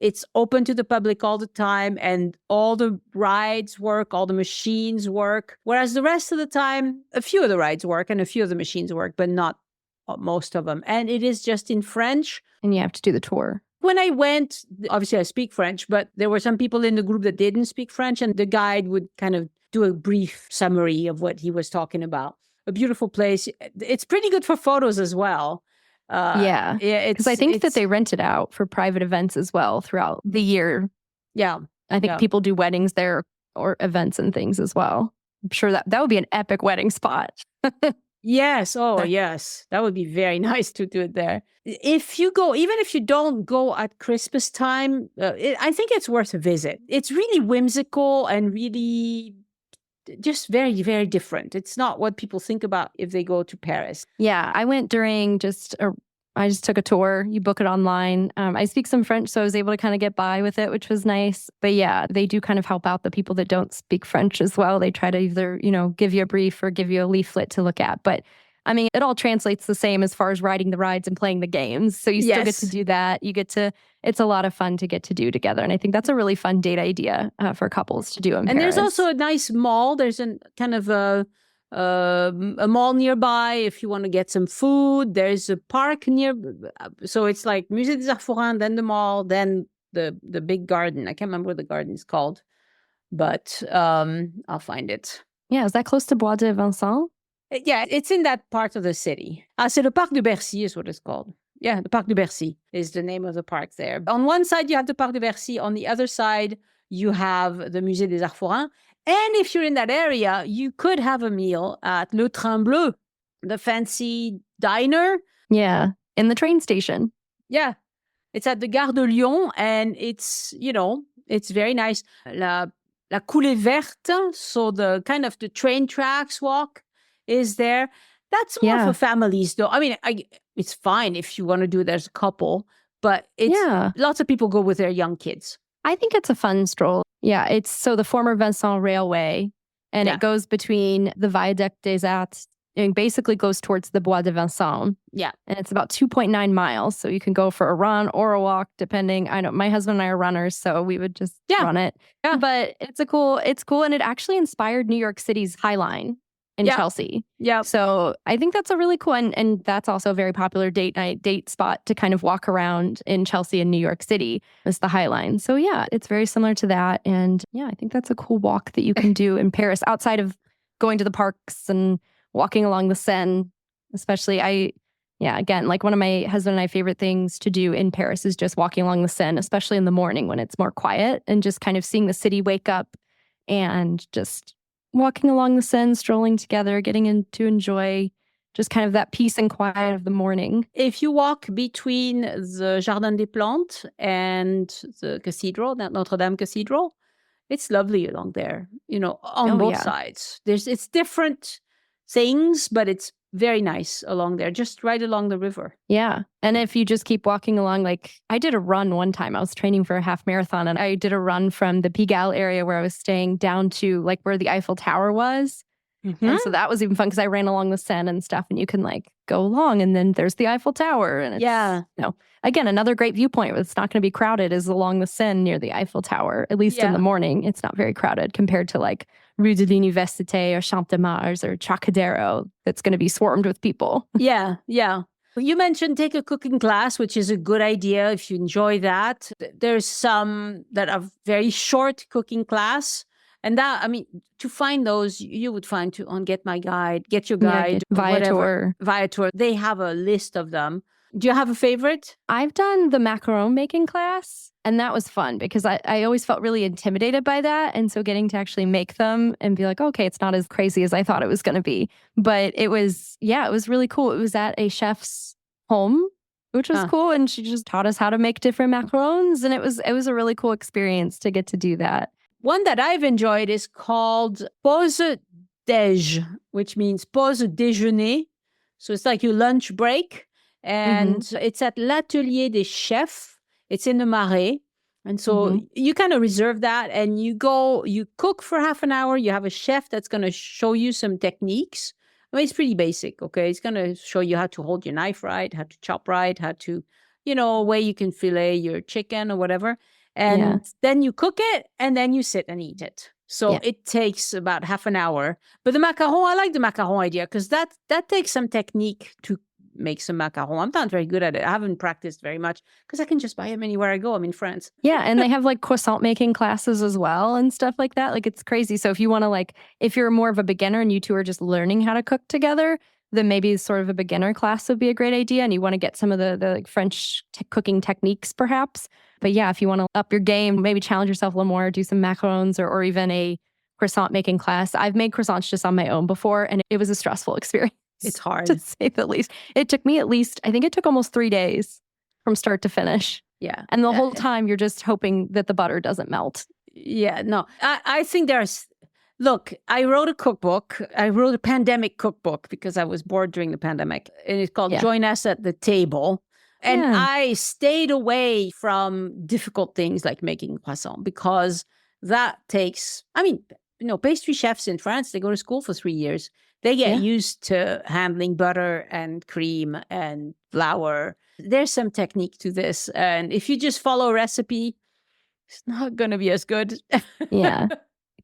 It's open to the public all the time and all the rides work, all the machines work. Whereas the rest of the time, a few of the rides work and a few of the machines work, but not most of them. And it is just in French. And you have to do the tour. When I went, obviously I speak French, but there were some people in the group that didn't speak French, and the guide would kind of do a brief summary of what he was talking about. A beautiful place. It's pretty good for photos as well. Yeah, because I think that they rent it out for private events as well throughout the year. Yeah. I think people do weddings there or events and things as well. I'm sure that would be an epic wedding spot. Yes. Oh, yes. That would be very nice to do it there. If you go, even if you don't go at Christmas time, I think it's worth a visit. It's really whimsical and really just very, very different. It's not what people think about if they go to Paris. Yeah. I went during just I just took a tour. You book it online. I speak some French, so I was able to kind of get by with it, which was nice. But yeah, they do kind of help out the people that don't speak French as well. They try to either, give you a brief or give you a leaflet to look at. But I mean, it all translates the same as far as riding the rides and playing the games. So you still get to do that. It's a lot of fun to get to do together. And I think that's a really fun date idea for couples to do in Paris. And there's also a nice mall. There's a kind of a mall nearby if you want to get some food. There's a park near. So it's like Musée des Arts Forains, then the mall, then the big garden. I can't remember what the garden is called, but I'll find it. Yeah, is that close to Bois de Vincennes? Yeah, it's in that part of the city. C'est le Parc de Bercy is what it's called. Yeah, the Parc de Bercy is the name of the park there. On one side, you have the Parc de Bercy. On the other side, you have the Musée des Arts Forains. And if you're in that area, you could have a meal at Le Train Bleu, the fancy diner. Yeah, in the train station. Yeah, it's at the Gare de Lyon, and it's very nice. La coulée verte, so the kind of the train tracks walk is there. That's more for families, though. I mean, it's fine if you want to do it as a couple, but lots of people go with their young kids. I think it's a fun stroll. Yeah, it's so the former Vincennes Railway, and it goes between the Viaduc des Arts and basically goes towards the Bois de Vincennes. Yeah. And it's about 2.9 miles. So you can go for a run or a walk, depending. I know my husband and I are runners, so we would just run it. Yeah. But it's cool. And it actually inspired New York City's High Line in Chelsea. Yeah. So I think that's a really cool one. And that's also a very popular date spot to kind of walk around in Chelsea and New York City is the High Line. So yeah, it's very similar to that. And yeah, I think that's a cool walk that you can do in Paris outside of going to the parks and walking along the Seine. Especially again, like one of my husband and I favorite things to do in Paris is just walking along the Seine, especially in the morning when it's more quiet and just kind of seeing the city wake up and just walking along the Seine, strolling together, getting to enjoy just kind of that peace and quiet of the morning. If you walk between the Jardin des Plantes and the cathedral, that Notre Dame Cathedral, it's lovely along there, on both sides. It's different things, but it's very nice along there, just right along the river. Yeah. And if you just keep walking along, like I did a run one time. I was training for a half marathon and I did a run from the Pigalle area where I was staying down to like where the Eiffel Tower was. Mm-hmm. And so that was even fun because I ran along the Seine and stuff and you can like go along and then there's the Eiffel Tower. And it's, again, another great viewpoint that's not going to be crowded is along the Seine near the Eiffel Tower. At least in the morning, it's not very crowded compared to like Rue de l'Université or Champ de Mars or Trocadero that's going to be swarmed with people. Yeah. You mentioned take a cooking class, which is a good idea if you enjoy that. There's some that are very short cooking class. And that, I mean, to find those, you would find on Get Your Guide, Viator. They have a list of them. Do you have a favorite? I've done the macaron making class, and that was fun because I always felt really intimidated by that. And so getting to actually make them and be like, okay, it's not as crazy as I thought it was going to be. But it was really cool. It was at a chef's home, which was cool. And she just taught us how to make different macarons. And it was a really cool experience to get to do that. One that I've enjoyed is called Pause Déj, which means pause déjeuner. So it's like your lunch break. And it's at l'Atelier des Chefs. It's in the Marais. And so you kind of reserve that and you cook for half an hour. You have a chef that's going to show you some techniques. I mean, it's pretty basic, okay? It's going to show you how to hold your knife right, how to chop right, how to, way you can fillet your chicken or whatever. And then you cook it and then you sit and eat it. So it takes about half an hour. But the macaron, I like the macaron idea because that takes some technique to make some macaron. I'm not very good at it. I haven't practiced very much because I can just buy them anywhere I go. I'm in France. Yeah, and they have like croissant making classes as well and stuff like that. Like it's crazy. So if you want to if you're more of a beginner and you two are just learning how to cook together, then maybe sort of a beginner class would be a great idea. And you want to get some of the French cooking techniques perhaps. But yeah, if you want to up your game, maybe challenge yourself a little more, do some macarons or even a croissant making class. I've made croissants just on my own before and it was a stressful experience. It's hard. To say the least. It took me I think it took almost 3 days from start to finish. Yeah. And the whole time you're just hoping that the butter doesn't melt. Yeah, no. I think look, I wrote a cookbook. I wrote a pandemic cookbook because I was bored during the pandemic. And it's called Join Us at the Table. And Yeah. I stayed away from difficult things like making croissant because that takes, pastry chefs in France, they go to school for 3 years. They get Yeah. used to handling butter and cream and flour. There's some technique to this. And if you just follow a recipe, it's not going to be as good. Yeah.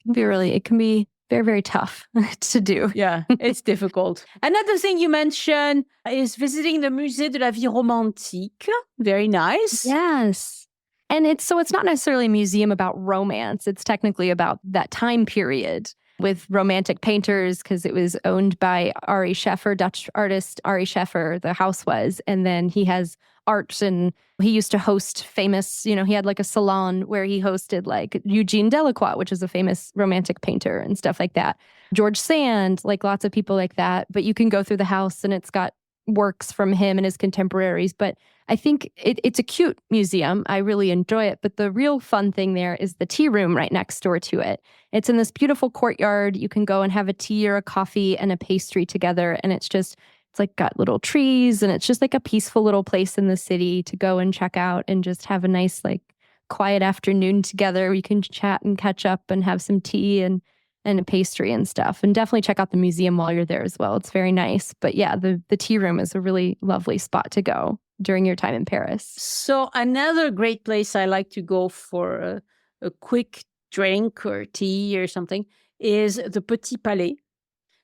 It can be very, very tough to do. Yeah, it's difficult. Another thing you mentioned is visiting the Musée de la Vie Romantique. Very nice. Yes. And it's not necessarily a museum about romance. It's technically about that time period with romantic painters because it was owned by Ari Scheffer, Dutch artist Ari Scheffer, the house was. And then he has art and he used to host famous, he had like a salon where he hosted like Eugene Delacroix, which is a famous romantic painter and stuff like that. George Sand, like lots of people like that. But you can go through the house and it's got works from him and his contemporaries. But I think it's a cute museum. I really enjoy it. But the real fun thing there is the tea room right next door to it. It's in this beautiful courtyard. You can go and have a tea or a coffee and a pastry together. And it's like got little trees and it's just like a peaceful little place in the city to go and check out and just have a nice like quiet afternoon together. We can chat and catch up and have some tea and a pastry and stuff. And definitely check out the museum while you're there as well. It's very nice. But yeah, the tea room is a really lovely spot to go during your time in Paris. So another great place I like to go for a quick drink or tea or something is the Petit Palais.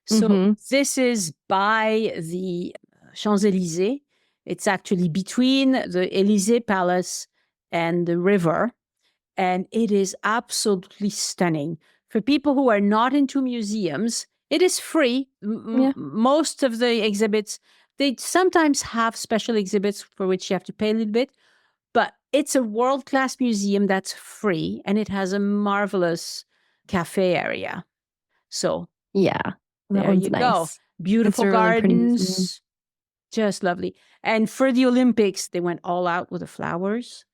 So this is by the Champs-Élysées. It's actually between the Élysée Palace and the river. And it is absolutely stunning. For people who are not into museums, it is free. Most of the exhibits, they sometimes have special exhibits for which you have to pay a little bit. But it's a world-class museum that's free. And it has a marvelous cafe area. So yeah, there you go. Beautiful gardens. Just lovely. And for the Olympics, they went all out with the flowers.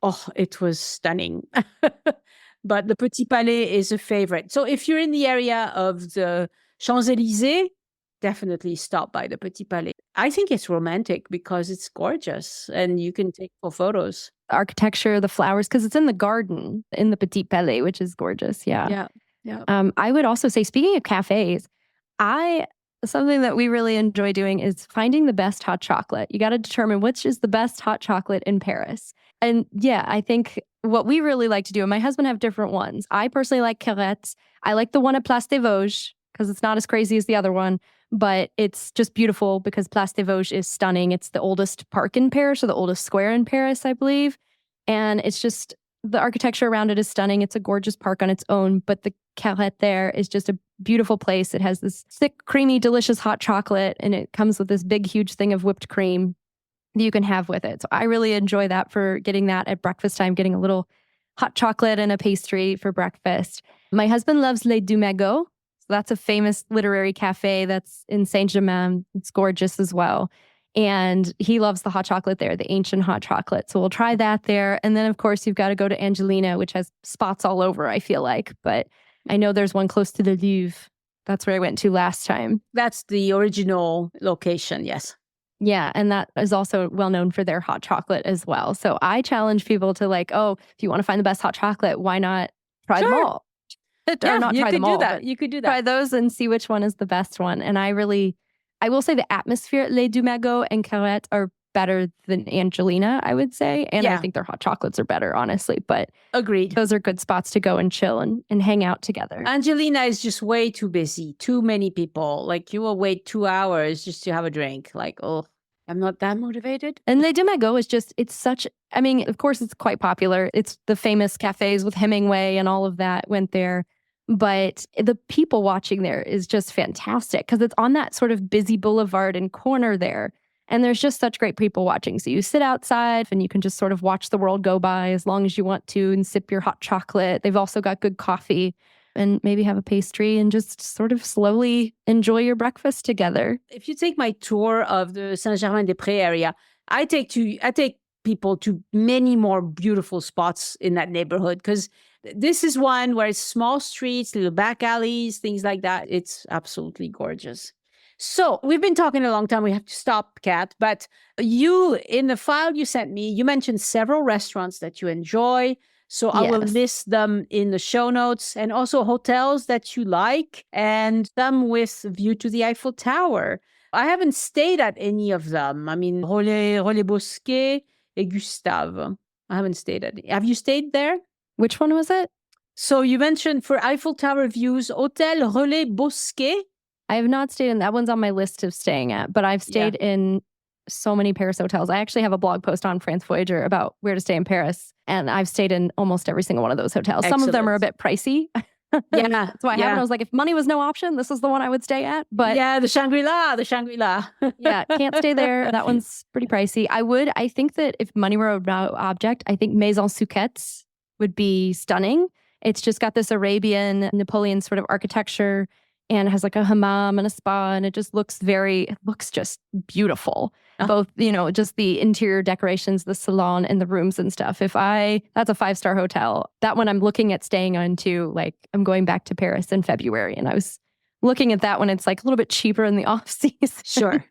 Oh, it was stunning. But the Petit Palais is a favorite. So if you're in the area of the Champs-Élysées, definitely stop by the Petit Palais. I think it's romantic because it's gorgeous and you can take full photos. The architecture, the flowers, because it's in the garden in the Petit Palais, which is gorgeous. Yeah. I would also say, speaking of cafes, something that we really enjoy doing is finding the best hot chocolate. You got to determine which is the best hot chocolate in Paris. And yeah, I think what we really like to do, and my husband have different ones. I personally like Carrette. I like the one at Place des Vosges because it's not as crazy as the other one, but it's just beautiful because Place des Vosges is stunning. It's the oldest park in Paris or the oldest square in Paris, I believe. And it's just, the architecture around it is stunning. It's a gorgeous park on its own, but the Carrette there is just a beautiful place. It has this thick, creamy, delicious hot chocolate, and it comes with this big, huge thing of whipped cream that you can have with it. So I really enjoy that for getting that at breakfast time, getting a little hot chocolate and a pastry for breakfast. My husband loves Les Deux Magots. So that's a famous literary cafe that's in Saint-Germain. It's gorgeous as well. And he loves the hot chocolate there, the ancient hot chocolate. So we'll try that there. And then, of course, you've got to go to Angelina, which has spots all over, I feel like. But I know there's one close to the Louvre. That's where I went to last time. That's the original location, yes. Yeah, and that is also well known for their hot chocolate as well. So I challenge people to if you want to find the best hot chocolate, why not try them all? Or not try them all. You could do that. Try those and see which one is the best one. And I will say the atmosphere at Les Deux Magots and Carrette are better than Angelina, I would say. And I think their hot chocolates are better, honestly. But agreed. Those are good spots to go and chill and hang out together. Angelina is just way too busy. Too many people. Like you will wait 2 hours just to have a drink. Like, oh, I'm not that motivated. And Les Deux Magots is of course it's quite popular. It's the famous cafes with Hemingway and all of that went there. But the people watching there is just fantastic because it's on that sort of busy boulevard and corner there. And there's just such great people watching. So you sit outside and you can just sort of watch the world go by as long as you want to and sip your hot chocolate. They've also got good coffee and maybe have a pastry and just sort of slowly enjoy your breakfast together. If you take my tour of the Saint-Germain-des-Prés area, I take people to many more beautiful spots in that neighborhood because this is one where it's small streets, little back alleys, things like that. It's absolutely gorgeous. So we've been talking a long time. We have to stop, Kat. But you, in the file you sent me, you mentioned several restaurants that you enjoy. So I will list them in the show notes, and also hotels that you like and some with view to the Eiffel Tower. I haven't stayed at any of them. I mean, Relais Bosquet et Gustave. I haven't stayed at it. Have you stayed there? Which one was it? So you mentioned for Eiffel Tower views, Hôtel Relais Bosquet. I have not stayed in that one's on my list of staying at, but I've stayed in so many Paris hotels. I actually have a blog post on France Voyager about where to stay in Paris, and I've stayed in almost every single one of those hotels. Excellent. Some of them are a bit pricey. Yeah, that's why I haven't. I was like, if money was no option, this is the one I would stay at. But yeah, the Shangri-La. Yeah, can't stay there. That one's pretty pricey. I think that if money were no object, I think Maison Souquette's would be stunning. It's just got this Arabian Napoleon sort of architecture and has like a hammam and a spa, and it looks just beautiful. Oh. Both, just the interior decorations, the salon and the rooms and stuff. That's a 5-star hotel. That one I'm looking at staying on too. Like, I'm going back to Paris in February, and I was looking at that one. It's like a little bit cheaper in the off season. Sure.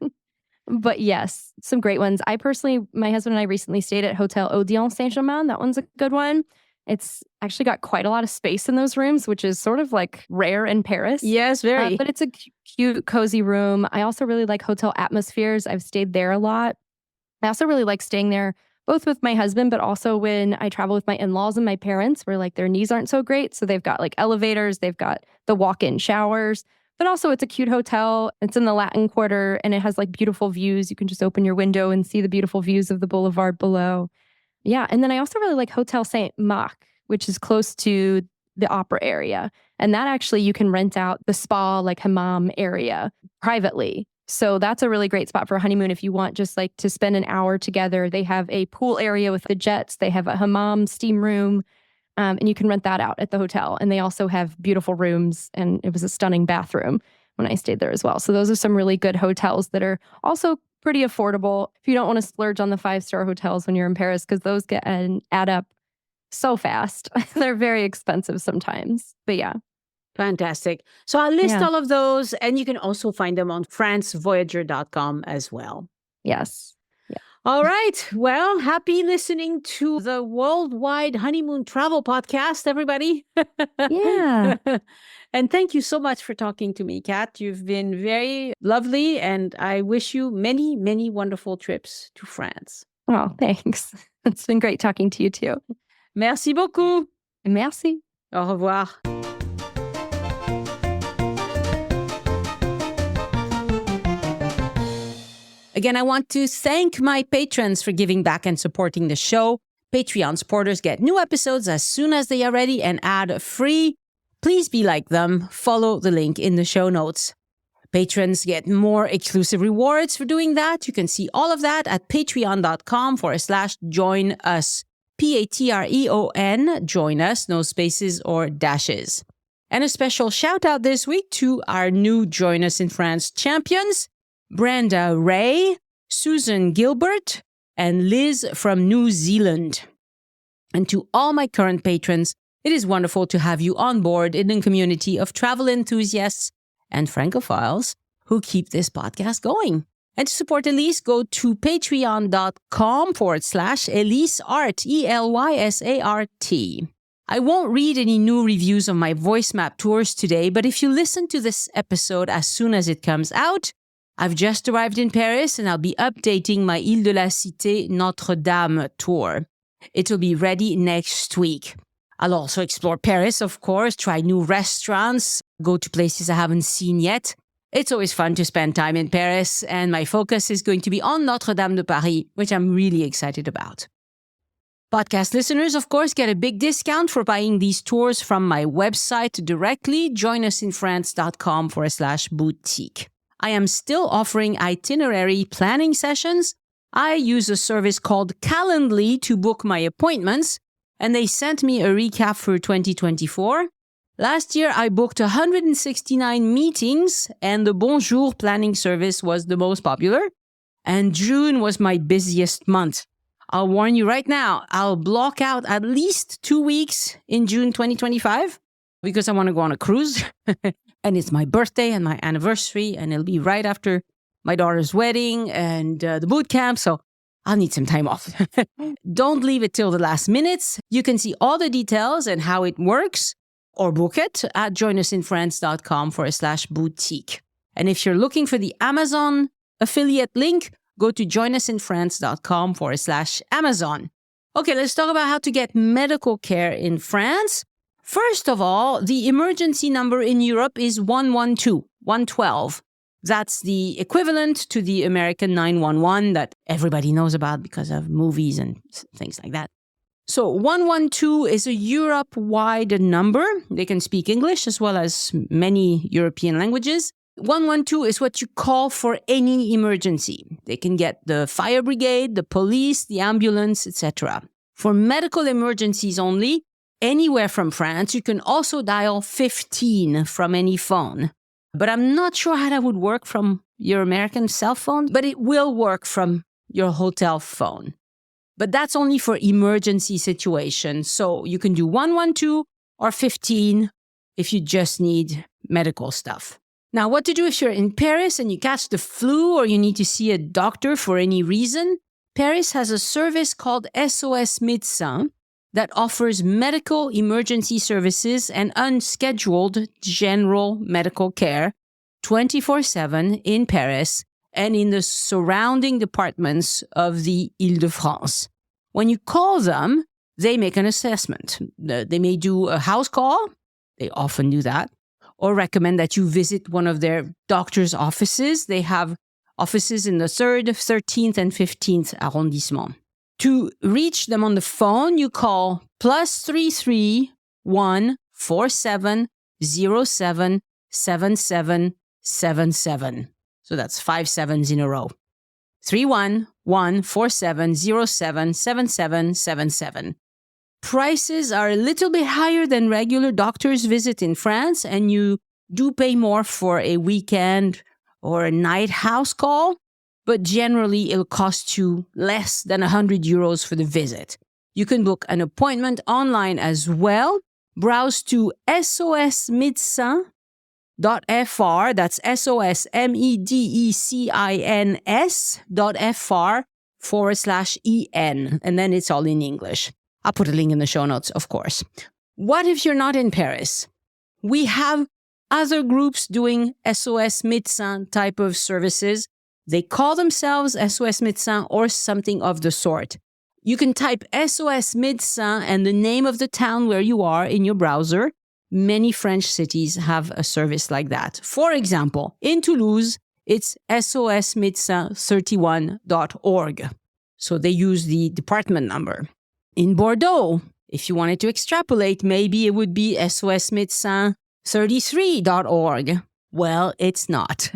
But yes, some great ones. My husband and I recently stayed at Hotel Odeon Saint-Germain. That one's a good one. It's actually got quite a lot of space in those rooms, which is sort of like rare in Paris. Yes, very. But it's a cute, cozy room. I also really like Hotel Atmospheres. I've stayed there a lot. I also really like staying there, both with my husband, but also when I travel with my in-laws and my parents, where like their knees aren't so great. So they've got like elevators, they've got the walk-in showers, but also it's a cute hotel. It's in the Latin Quarter, and it has like beautiful views. You can just open your window and see the beautiful views of the boulevard below. Yeah. And then I also really like Hotel Saint-Marc, which is close to the opera area. And that actually, you can rent out the spa, like hammam area privately. So that's a really great spot for a honeymoon if you want just like to spend an hour together. They have a pool area with the jets. They have a hammam steam room, and you can rent that out at the hotel. And they also have beautiful rooms, and it was a stunning bathroom when I stayed there as well. So those are some really good hotels that are also pretty affordable if you don't want to splurge on the 5-star hotels when you're in Paris, because those add up so fast. They're very expensive sometimes. But yeah. Fantastic. So I'll list all of those, and you can also find them on francevoyager.com as well. Yes. Yeah. All right. Well, happy listening to the Worldwide Honeymoon Travel Podcast, everybody. Yeah. And thank you so much for talking to me, Kat. You've been very lovely, and I wish you many, many wonderful trips to France. Oh, thanks. It's been great talking to you too. Merci beaucoup. Merci. Au revoir. Again, I want to thank my patrons for giving back and supporting the show. Patreon supporters get new episodes as soon as they are ready and ad-free. Please be like them. Follow the link in the show notes. Patrons get more exclusive rewards for doing that. You can see all of that at patreon.com/join us. Patreon, join us, no spaces or dashes. And a special shout out this week to our new Join Us in France champions, Brenda Ray, Susan Gilbert, and Liz from New Zealand. And to all my current patrons, it is wonderful to have you on board in the community of travel enthusiasts and Francophiles who keep this podcast going. And to support Elise, go to patreon.com/EliseArt, ELYSART. I won't read any new reviews of my voice map tours today, but if you listen to this episode as soon as it comes out, I've just arrived in Paris and I'll be updating my Ile de la Cité Notre-Dame tour. It'll be ready next week. I'll also explore Paris, of course, try new restaurants, go to places I haven't seen yet. It's always fun to spend time in Paris, and my focus is going to be on Notre-Dame de Paris, which I'm really excited about. Podcast listeners, of course, get a big discount for buying these tours from my website directly, joinusinfrance.com/boutique. I am still offering itinerary planning sessions. I use a service called Calendly to book my appointments, and they sent me a recap for 2024. Last year, I booked 169 meetings, and the Bonjour planning service was the most popular. And June was my busiest month. I'll warn you right now, I'll block out at least 2 weeks in June 2025 because I want to go on a cruise. and it's my birthday and my anniversary, and it'll be right after my daughter's wedding and the boot camp, so I'll need some time off. Don't leave it till the last minutes. You can see all the details and how it works or book it at joinusinfrance.com/boutique. And if you're looking for the Amazon affiliate link, go to joinusinfrance.com/Amazon. Okay, let's talk about how to get medical care in France. First of all, the emergency number in Europe is 112, 112. That's the equivalent to the American 911 that everybody knows about because of movies and things like that. So 112 is a Europe-wide number. They can speak English as well as many European languages. 112 is what you call for any emergency. They can get the fire brigade, the police, the ambulance, etc. For medical emergencies only, anywhere from France, you can also dial 15 from any phone. But I'm not sure how that would work from your American cell phone, but it will work from your hotel phone. But that's only for emergency situations. So you can do 112 or 15 if you just need medical stuff. Now, what to do if you're in Paris and you catch the flu or you need to see a doctor for any reason? Paris has a service called SOS Médecin that offers medical emergency services and unscheduled general medical care 24/7 in Paris and in the surrounding departments of the Île-de-France. When you call them, they make an assessment. They may do a house call, they often do that, or recommend that you visit one of their doctor's offices. They have offices in the 3rd, 13th, and 15th arrondissement. To reach them on the phone, you call +33 147 07 7777. So that's 5 sevens in a row. 31147 07 7777. Prices are a little bit higher than regular doctor's visit in France, and you do pay more for a weekend or a night house call, but generally it'll cost you less than 100 euros for the visit. You can book an appointment online as well. Browse to sosmedecins.fr, that's sosmedecins.fr/en, and then it's all in English. I'll put a link in the show notes, of course. What if you're not in Paris? We have other groups doing SOS Médecin type of services. They call themselves SOS Médecin or something of the sort. You can type SOS Médecin and the name of the town where you are in your browser. Many French cities have a service like that. For example, in Toulouse, it's sosmedecin31.org. So they use the department number. In Bordeaux, if you wanted to extrapolate, maybe it would be sosmedecin33.org. Well, it's not.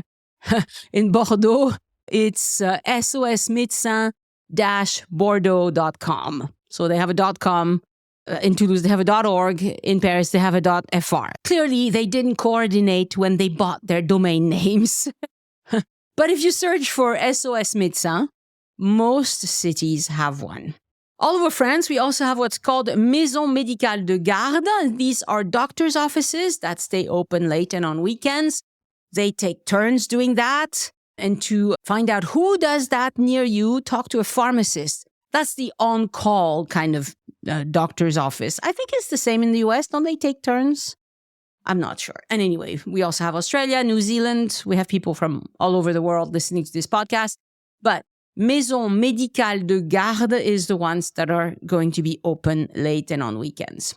In Bordeaux, it's sosmedecin-bordeaux.com. So they have a .com. In Toulouse, they have a .org. In Paris, they have a .fr. Clearly, they didn't coordinate when they bought their domain names. But if you search for SOS Médecin, most cities have one. All over France, we also have what's called Maison Médicale de Garde. These are doctors' offices that stay open late and on weekends. They take turns doing that. And to find out who does that near you, talk to a pharmacist. That's the on-call kind of doctor's office. I think it's the same in the US. Don't they take turns? I'm not sure. And anyway, we also have Australia, New Zealand. We have people from all over the world listening to this podcast. But Maison Médicale de Garde is the ones that are going to be open late and on weekends.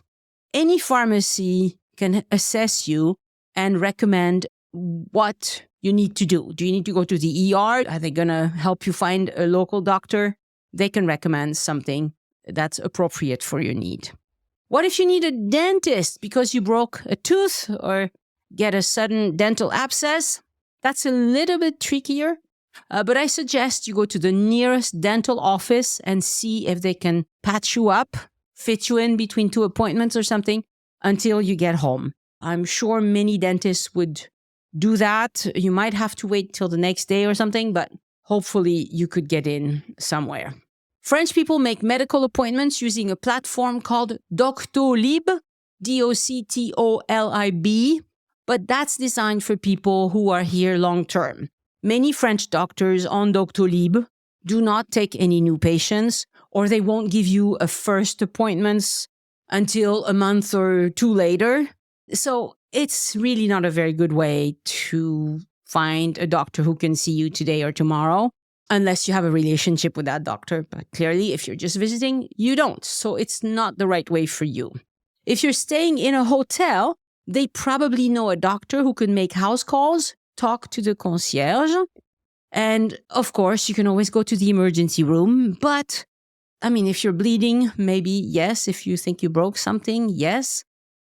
Any pharmacy can assess you and recommend what you need to do. Do you need to go to the ER? Are they going to help you find a local doctor? They can recommend something that's appropriate for your need. What if you need a dentist because you broke a tooth or get a sudden dental abscess? That's a little bit trickier. But I suggest you go to the nearest dental office and see if they can patch you up, fit you in between two appointments or something until you get home. I'm sure many dentists would do that. You might have to wait till the next day or something, but hopefully you could get in somewhere. French people make medical appointments using a platform called Doctolib, Doctolib. but that's designed for people who are here long term. Many French doctors on Doctolib do not take any new patients, or they won't give you a first appointment until a month or two later. So it's really not a very good way to find a doctor who can see you today or tomorrow, unless you have a relationship with that doctor. But clearly, if you're just visiting, you don't. So it's not the right way for you. If you're staying in a hotel, they probably know a doctor who can make house calls, talk to the concierge. And of course, you can always go to the emergency room. But I mean, if you're bleeding, maybe yes. If you think you broke something, yes.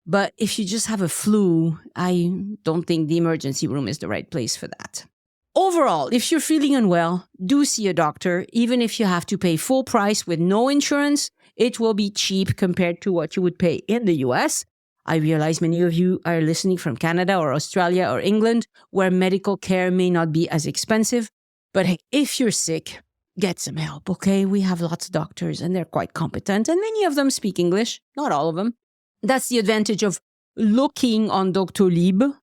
But if you just have a flu, I don't think the emergency room is the right place for that. Overall, if you're feeling unwell, do see a doctor. Even if you have to pay full price with no insurance, it will be cheap compared to what you would pay in the US. I realize many of you are listening from Canada or Australia or England, where medical care may not be as expensive. But hey, if you're sick, get some help, okay? We have lots of doctors and they're quite competent, and many of them speak English, not all of them. That's the advantage of looking on Doctolib,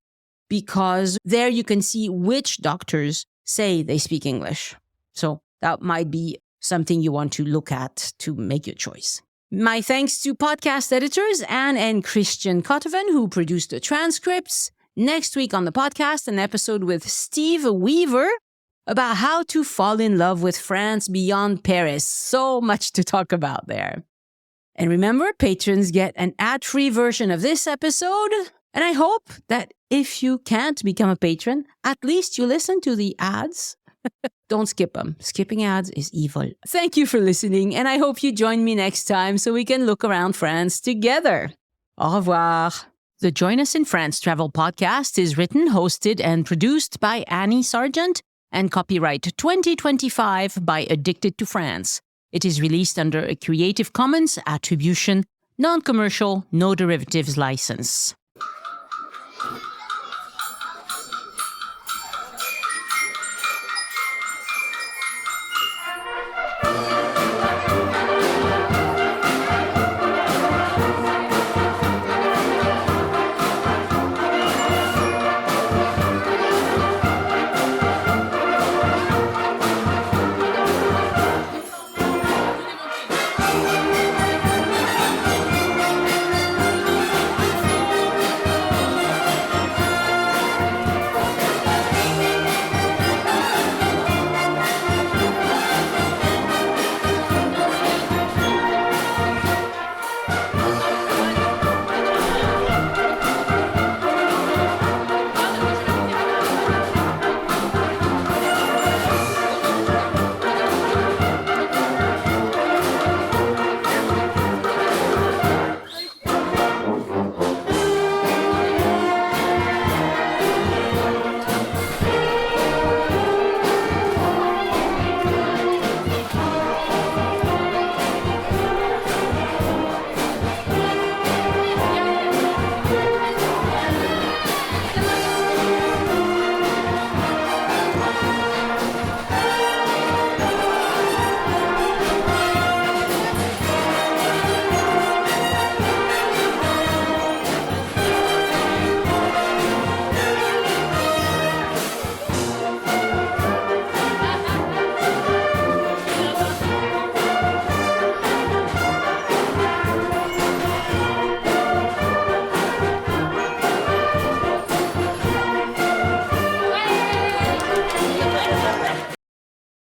because there you can see which doctors say they speak English. So that might be something you want to look at to make your choice. My thanks to podcast editors Anne and Christian Kotoven, who produced the transcripts. Next week on the podcast, an episode with Steve Weaver about how to fall in love with France beyond Paris. So much to talk about there. And remember, patrons get an ad-free version of this episode. And I hope that if you can't become a patron, at least you listen to the ads. Don't skip them. Skipping ads is evil. Thank you for listening, and I hope you join me next time so we can look around France together. Au revoir. The Join Us in France Travel Podcast is written, hosted, and produced by Annie Sargent and copyright 2025 by Addicted to France. It is released under a Creative Commons Attribution, Non-Commercial, No Derivatives license.